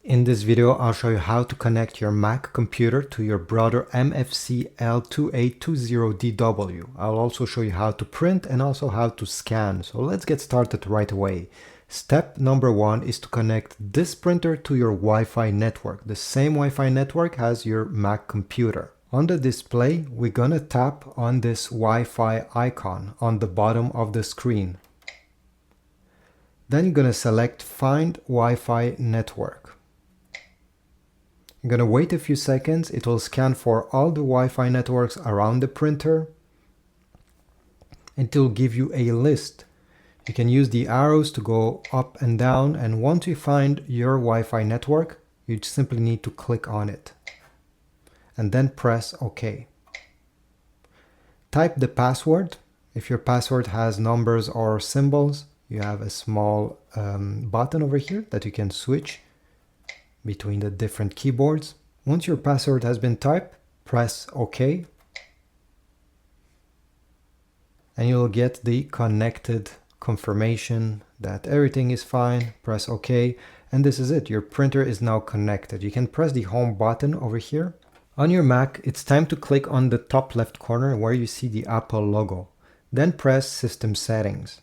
In this video, I'll show you how to connect your Mac computer to your Brother MFC-L2820DW. I'll also show you how to print and also how to scan. So let's get started right away. Step number one is to connect this printer to your Wi-Fi network. The same Wi-Fi network as your Mac computer. On the display, we're gonna tap on this Wi-Fi icon on the bottom of the screen. Then you're gonna select Find Wi-Fi Network. I'm going to wait a few seconds. It will scan for all the Wi-Fi networks around the printer. It will give you a list. You can use the arrows to go up and down, and once you find your Wi-Fi network, you simply need to click on it and then press OK. Type the password. If your password has numbers or symbols, you have a small button over here that you can switch between the different keyboards. Once your password has been typed, press OK, and you'll get the connected confirmation that everything is fine. Press OK, and this is it. Your printer is now connected. You can press the home button over here. On your Mac, it's time to click on the top left corner where you see the Apple logo. Then press System Settings.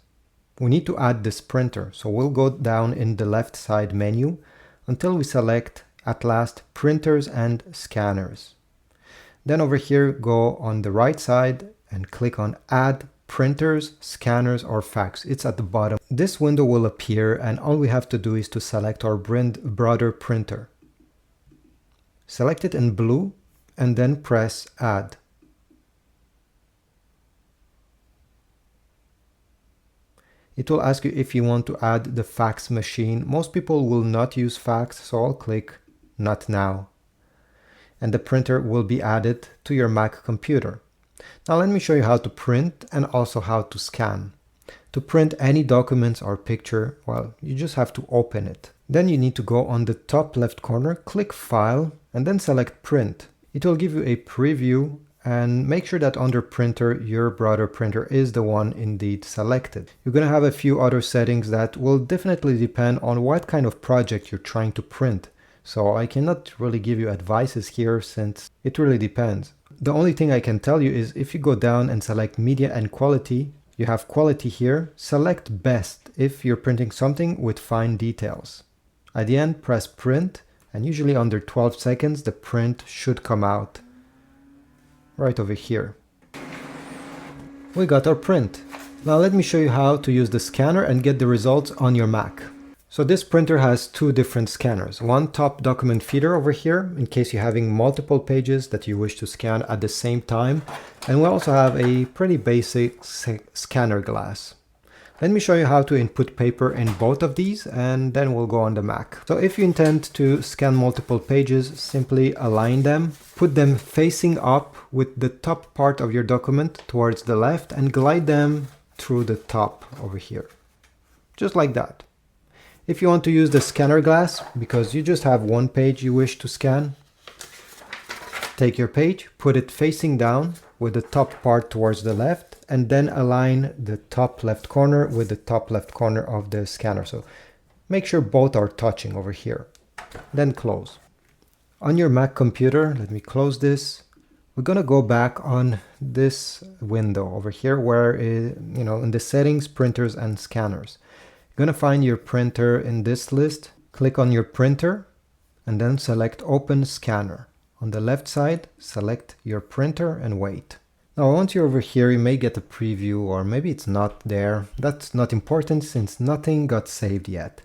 We need to add this printer, so we'll go down in the left side menu until we select at last Printers and Scanners. Then over here, go on the right side and click on Add Printers, Scanners or Fax. It's at the bottom. This window will appear, and all we have to do is to select our Brother printer. Select it in blue and then press Add. It will ask you if you want to add the fax machine. Most people will not use fax, so I'll click Not Now. And the printer will be added to your Mac computer. Now let me show you how to print and also how to scan. To print any documents or picture, well, you just have to open it. Then you need to go on the top left corner, click File, and then select Print. It will give you a preview, and make sure that under printer, your Brother printer is the one indeed selected. You're going to have a few other settings that will definitely depend on what kind of project you're trying to print. So I cannot really give you advices here since it really depends. The only thing I can tell you is if you go down and select Media and Quality, you have Quality here. Select Best if you're printing something with fine details. At the end, press Print, and usually under 12 seconds, the print should come out. Right over here. We got our print. Now let me show you how to use the scanner and get the results on your Mac. So this printer has two different scanners. One top document feeder over here in case you're having multiple pages that you wish to scan at the same time. And we also have a pretty basic scanner glass. Let me show you how to input paper in both of these, and then we'll go on the Mac. So if you intend to scan multiple pages, simply align them, put them facing up with the top part of your document towards the left, and glide them through the top over here. Just like that. If you want to use the scanner glass, because you just have one page you wish to scan, take your page, put it facing down with the top part towards the left, and then align the top left corner with the top left corner of the scanner. So make sure both are touching over here. Then close. On your Mac computer, let me close this. We're gonna go back on this window over here where, in the settings, printers and scanners. You're gonna find your printer in this list. Click on your printer and then select Open Scanner. On the left side, select your printer and wait. Now once you're over here, you may get a preview, or maybe it's not there. That's not important since nothing got saved yet.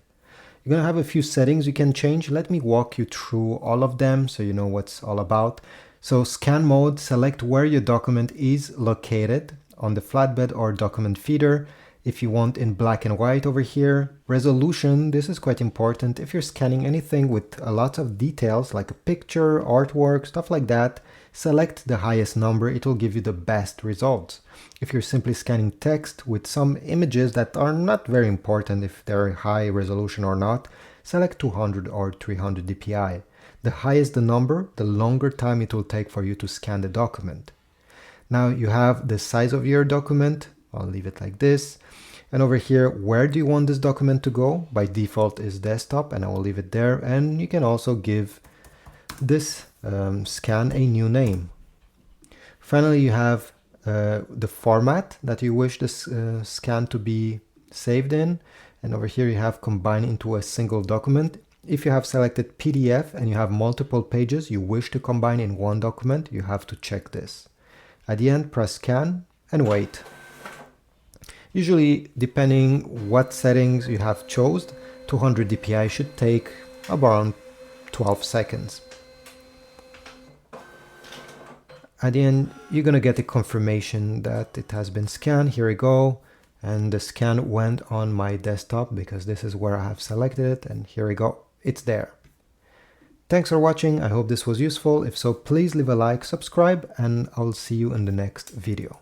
You're gonna have a few settings you can change. Let me walk you through all of them so you know what's all about. So scan mode, select where your document is located on the flatbed or document feeder. If you want in black and white over here. Resolution, this is quite important. If you're scanning anything with a lot of details like a picture, artwork, stuff like that, select the highest number. It will give you the best results. If you're simply scanning text with some images that are not very important if they're high resolution or not, select 200 or 300 dpi. The higher the number, the longer time it will take for you to scan the document. Now you have the size of your document. I'll leave it like this. And over here, where do you want this document to go? By default is desktop, and I will leave it there. And you can also give this scan a new name. Finally, you have the format that you wish this scan to be saved in. And over here you have combine into a single document. If you have selected PDF and you have multiple pages you wish to combine in one document, you have to check this. At the end, press scan and wait. Usually, depending what settings you have chosen, 200 dpi should take around 12 seconds. At the end, you're gonna get a confirmation that it has been scanned. Here we go. And the scan went on my desktop because this is where I have selected it. And here we go. It's there. Thanks for watching. I hope this was useful. If so, please leave a like, subscribe, and I'll see you in the next video.